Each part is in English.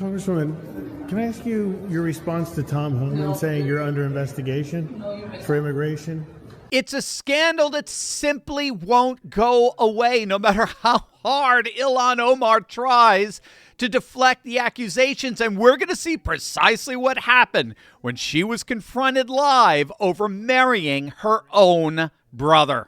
Congresswoman, can I ask you your response to Tom Homan saying you're under investigation for immigration? It's a scandal that simply won't go away, no matter how hard Ilhan Omar tries to deflect the accusations. And we're going to see precisely what happened when she was confronted live over marrying her own brother.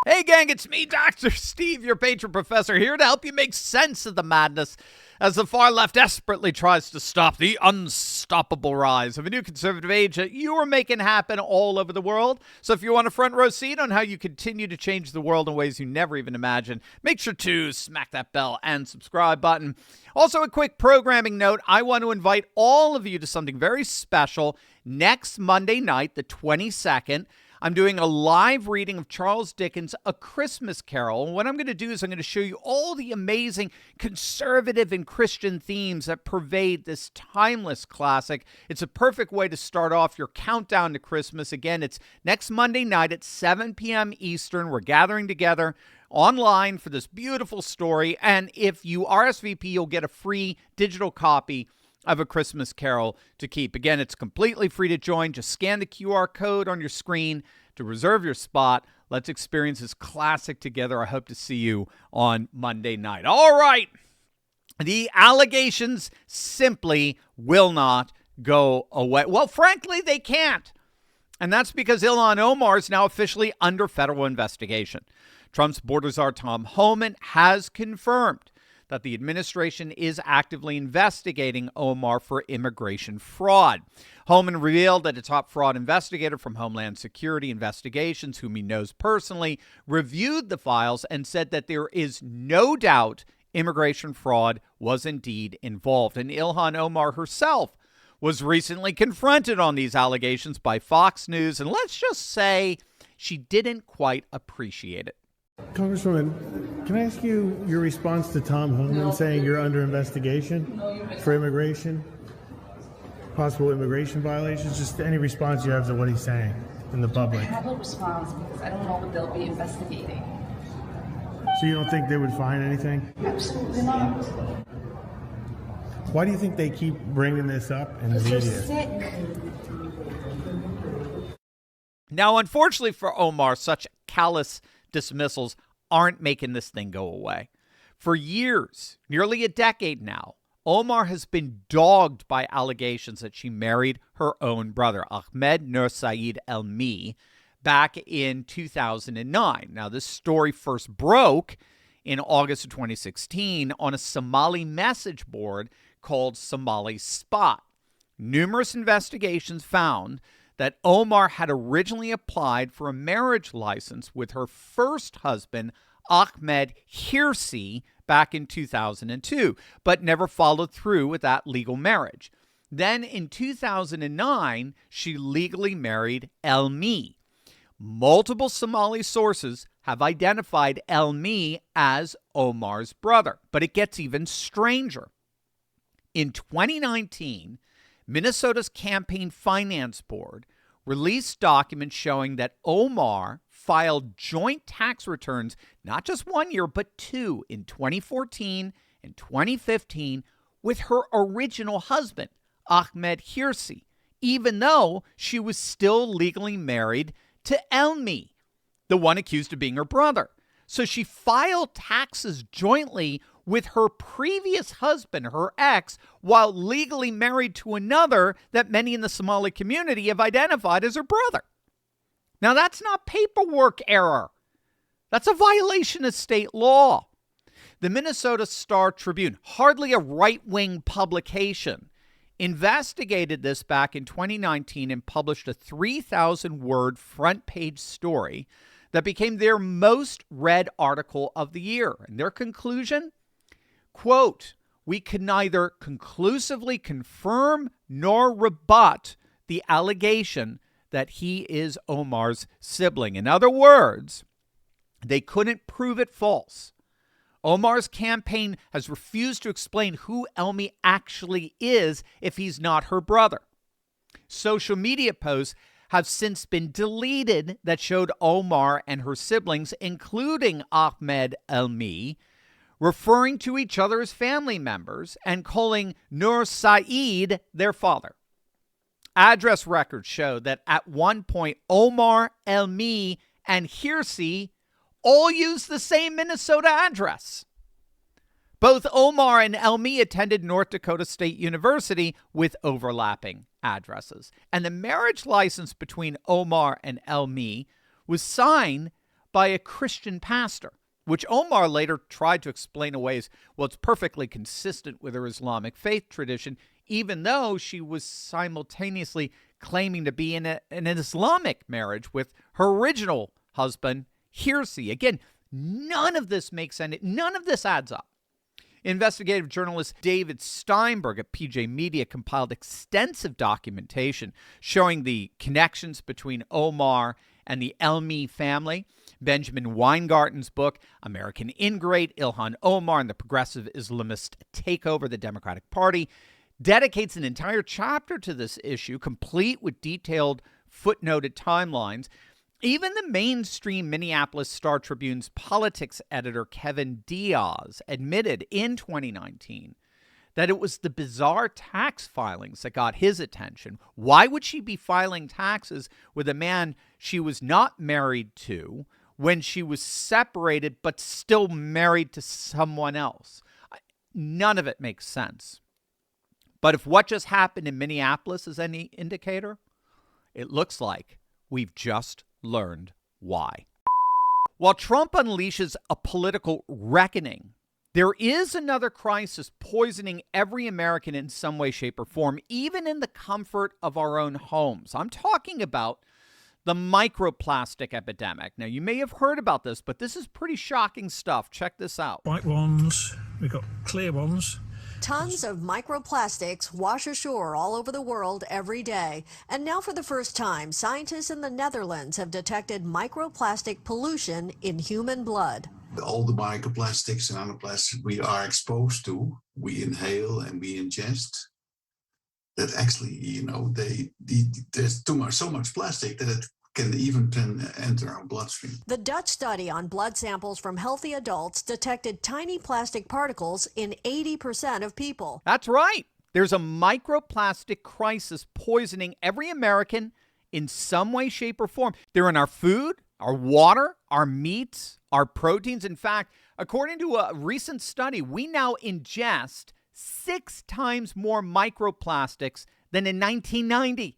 Hey, gang, it's me, Dr. Steve, your patron professor, here to help you make sense of the madness as the far left desperately tries to stop the unstoppable rise of a new conservative age that you are making happen all over the world. So if you want a front row seat on how you continue to change the world in ways you never even imagined, make sure to smack that bell and subscribe button. Also, a quick programming note, I want to invite all of you to something very special next Monday night, the 22nd. I'm doing a live reading of Charles Dickens' A Christmas Carol. And what I'm going to do is I'm going to show you all the amazing conservative and Christian themes that pervade this timeless classic. It's a perfect way to start off your countdown to Christmas. Again, it's next Monday night at 7 p.m. Eastern. We're gathering together online for this beautiful story. And if you RSVP, you'll get a free digital copy of A Christmas Carol to keep. Again, it's completely free to join. Just scan the QR code on your screen to reserve your spot. Let's experience this classic together. I hope to see you on Monday night. All right. The allegations simply will not go away. Well, frankly, they can't. And that's because Ilhan Omar is now officially under federal investigation. Trump's border czar Tom Homan has confirmed that the administration is actively investigating Omar for immigration fraud. Homan revealed that a top fraud investigator from Homeland Security Investigations, whom he knows personally, reviewed the files and said that there is no doubt immigration fraud was indeed involved. And Ilhan Omar herself was recently confronted on these allegations by Fox News, and let's just say she didn't quite appreciate it. Congresswoman, can I ask you your response to Tom Homan saying you're under investigation for immigration, possible immigration violations? Just any response you have to what he's saying in the public. I have a response because I don't know what they'll be investigating. So you don't think they would find anything? Absolutely not. Why do you think they keep bringing this up in the media? They're sick. Now, unfortunately for Omar, such callous dismissals aren't making this thing go away. For years, nearly a decade now, Omar has been dogged by allegations that she married her own brother, Ahmed Nur Saeed Elmi, back in 2009. Now, this story first broke in August of 2016 on a Somali message board called Somali Spot. Numerous investigations found that Omar had originally applied for a marriage license with her first husband, Ahmed Hirsi, back in 2002, but never followed through with that legal marriage. Then in 2009, she legally married Elmi. Multiple Somali sources have identified Elmi as Omar's brother, but it gets even stranger. In 2019, Minnesota's Campaign Finance Board released documents showing that Omar filed joint tax returns not just 1 year, but two, in 2014 and 2015, with her original husband, Ahmed Hirsi, even though she was still legally married to Elmi, the one accused of being her brother. So she filed taxes jointly with her previous husband, her ex, while legally married to another that many in the Somali community have identified as her brother. Now, that's not paperwork error. That's a violation of state law. The Minnesota Star Tribune, hardly a right-wing publication, investigated this back in 2019 and published a 3,000-word front-page story that became their most read article of the year. And their conclusion? Quote, "We can neither conclusively confirm nor rebut the allegation that he is Omar's sibling." In other words, they couldn't prove it false. Omar's campaign has refused to explain who Elmi actually is if he's not her brother. Social media posts have since been deleted that showed Omar and her siblings, including Ahmed Elmi, referring to each other as family members and calling Nur Saeed their father. Address records show that at one point, Omar, Elmi, and Hirsi all used the same Minnesota address. Both Omar and Elmi attended North Dakota State University with overlapping addresses. And the marriage license between Omar and Elmi was signed by a Christian pastor, which Omar later tried to explain away as, well, it's perfectly consistent with her Islamic faith tradition, even though she was simultaneously claiming to be in an Islamic marriage with her original husband, Hirsi. Again, none of this makes sense. None of this adds up. Investigative journalist David Steinberg at PJ Media compiled extensive documentation showing the connections between Omar and the Elmi family. Benjamin Weingarten's book, American Ingrate, Ilhan Omar and the Progressive Islamist Takeover of the Democratic Party, dedicates an entire chapter to this issue, complete with detailed footnoted timelines. Even the mainstream Minneapolis Star-Tribune's politics editor, Kevin Diaz, admitted in 2019 that it was the bizarre tax filings that got his attention. Why would she be filing taxes with a man she was not married to when she was separated but still married to someone else? None of it makes sense. But if what just happened in Minneapolis is any indicator, it looks like we've just learned why. While Trump unleashes a political reckoning, there is another crisis poisoning every American in some way, shape, or form, even in the comfort of our own homes. I'm talking about the microplastic epidemic. Now, you may have heard about this, but this is pretty shocking stuff. Check this out. White ones, we've got clear ones. Tons of microplastics wash ashore all over the world every day. And now for the first time, scientists in the Netherlands have detected microplastic pollution in human blood. All the microplastics and nanoplastics we are exposed to, we inhale and we ingest, that actually, there's so much plastic that it can even enter our bloodstream. The Dutch study on blood samples from healthy adults detected tiny plastic particles in 80% of people. That's right. There's a microplastic crisis poisoning every American in some way, shape, or form. They're in our food, our water, our meats, our proteins. In fact, according to a recent study, we now ingest 6 times more microplastics than in 1990.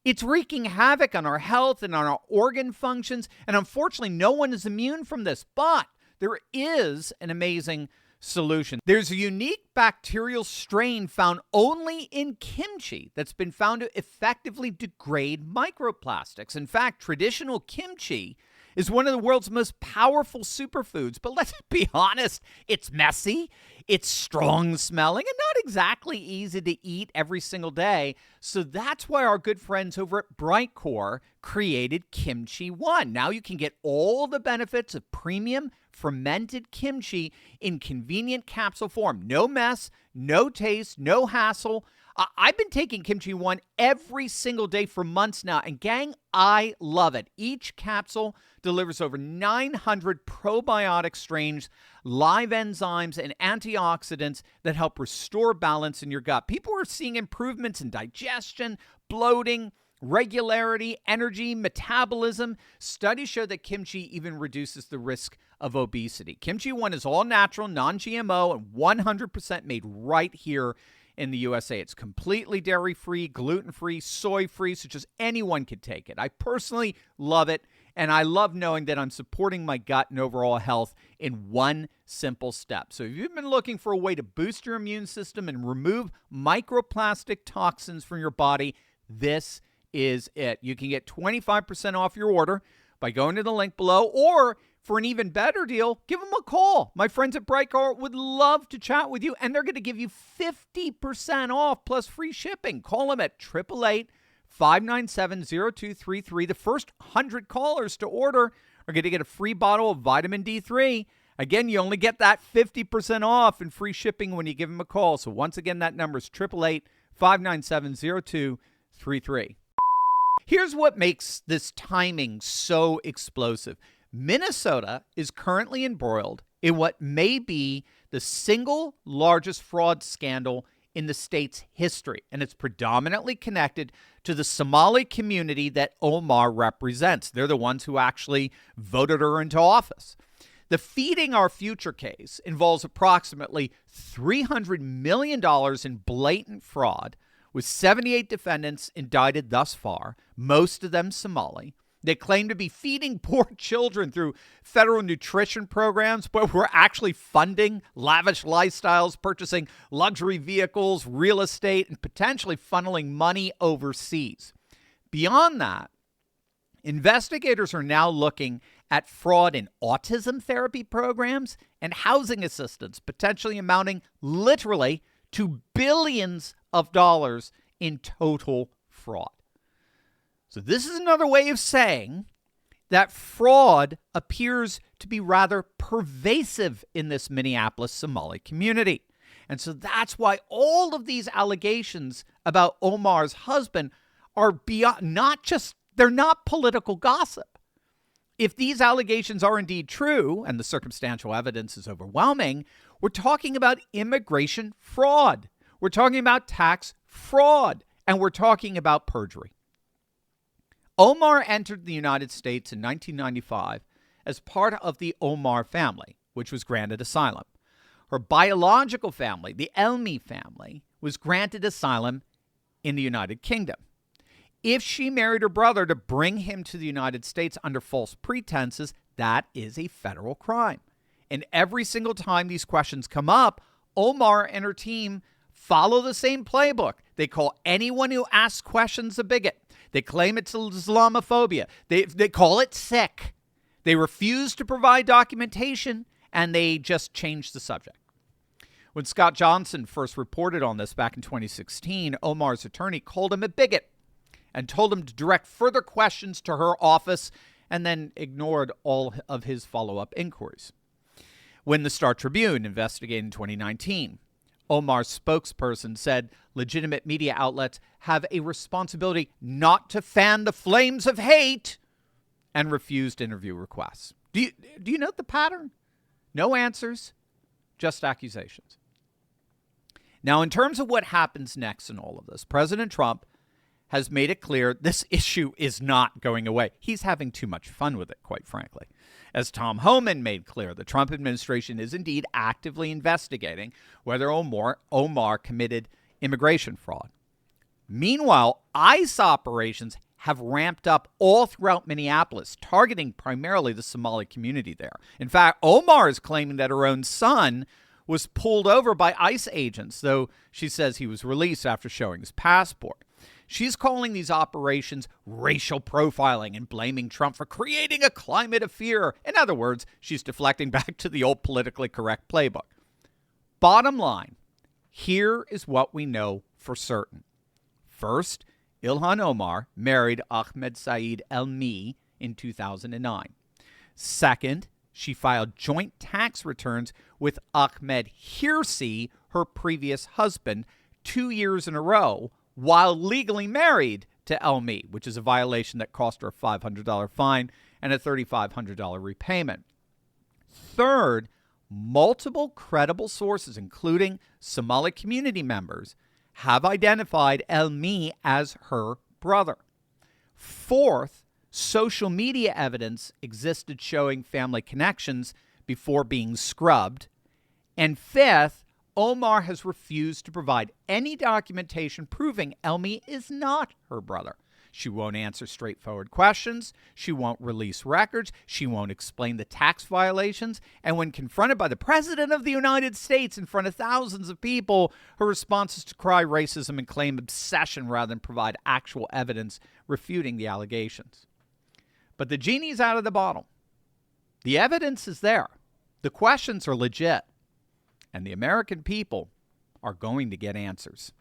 It's wreaking havoc on our health and on our organ functions, and unfortunately, no one is immune from this. But there is an amazing solution. There's a unique bacterial strain found only in kimchi that's been found to effectively degrade microplastics. In fact, traditional kimchi is one of the world's most powerful superfoods. But let's be honest, it's messy, it's strong smelling, and not exactly easy to eat every single day. So that's why our good friends over at Brightcore created Kimchi One. Now you can get all the benefits of premium fermented kimchi in convenient capsule form. No mess, no taste, no hassle. I've been taking Kimchi One every single day for months now, and gang, I love it. Each capsule delivers over 900 probiotic strains, live enzymes, and antioxidants that help restore balance in your gut. People are seeing improvements in digestion, bloating, regularity, energy, metabolism. Studies show that kimchi even reduces the risk of obesity. Kimchi One is all natural, non-GMO, and 100% made right here in the USA. It's completely dairy-free, gluten-free, soy-free, so just anyone can take it. I personally love it, and I love knowing that I'm supporting my gut and overall health in one simple step. So if you've been looking for a way to boost your immune system and remove microplastic toxins from your body, this is it. You can get 25% off your order by going to the link below, or for an even better deal, give them a call. My friends at Brightcore would love to chat with you, and they're going to give you 50% off plus free shipping. Call them at 888-597-0233. The first 100 callers to order are going to get a free bottle of vitamin D3. Again, you only get that 50% off and free shipping when you give them a call. So once again, that number is 888-597-0233. Here's what makes this timing so explosive. Minnesota is currently embroiled in what may be the single largest fraud scandal in the state's history, and it's predominantly connected to the Somali community that Omar represents. They're the ones who actually voted her into office. The Feeding Our Future case involves approximately $300 million in blatant fraud, with 78 defendants indicted thus far, most of them Somali. They claim to be feeding poor children through federal nutrition programs, but we're actually funding lavish lifestyles, purchasing luxury vehicles, real estate, and potentially funneling money overseas. Beyond that, investigators are now looking at fraud in autism therapy programs and housing assistance, potentially amounting literally to billions of dollars in total fraud. So this is another way of saying that fraud appears to be rather pervasive in this Minneapolis Somali community. And so that's why all of these allegations about Omar's husband are beyond they're not political gossip. If these allegations are indeed true, and the circumstantial evidence is overwhelming, we're talking about immigration fraud. We're talking about tax fraud, and we're talking about perjury. Omar entered the United States in 1995 as part of the Omar family, which was granted asylum. Her biological family, the Elmi family, was granted asylum in the United Kingdom. If she married her brother to bring him to the United States under false pretenses, that is a federal crime. And every single time these questions come up, Omar and her team follow the same playbook. They call anyone who asks questions a bigot. They claim it's Islamophobia. They call it sick. They refuse to provide documentation, and they just change the subject. When Scott Johnson first reported on this back in 2016, Omar's attorney called him a bigot and told him to direct further questions to her office, and then ignored all of his follow-up inquiries. When the Star Tribune investigated in 2019, Omar's spokesperson said legitimate media outlets have a responsibility not to fan the flames of hate, and refused interview requests. Do you note the pattern? No answers, just accusations. Now, in terms of what happens next in all of this, President Trump has made it clear this issue is not going away. He's having too much fun with it, quite frankly. As Tom Homan made clear, the Trump administration is indeed actively investigating whether Omar committed immigration fraud. Meanwhile, ICE operations have ramped up all throughout Minneapolis, targeting primarily the Somali community there. In fact, Omar is claiming that her own son was pulled over by ICE agents, though she says he was released after showing his passport. She's calling these operations racial profiling and blaming Trump for creating a climate of fear. In other words, she's deflecting back to the old politically correct playbook. Bottom line, here is what we know for certain. First, Ilhan Omar married Ahmed Saeed Elmi in 2009. Second, she filed joint tax returns with Ahmed Hirsi, her previous husband, 2 years in a row, while legally married to Elmi, which is a violation that cost her a $500 fine and a $3,500 repayment. Third, multiple credible sources, including Somali community members, have identified Elmi as her brother. Fourth, social media evidence existed showing family connections before being scrubbed. And fifth, Omar has refused to provide any documentation proving Elmi is not her brother. She won't answer straightforward questions. She won't release records. She won't explain the tax violations. And when confronted by the President of the United States in front of thousands of people, her response is to cry racism and claim obsession rather than provide actual evidence refuting the allegations. But the genie's out of the bottle. The evidence is there. The questions are legit. And the American people are going to get answers.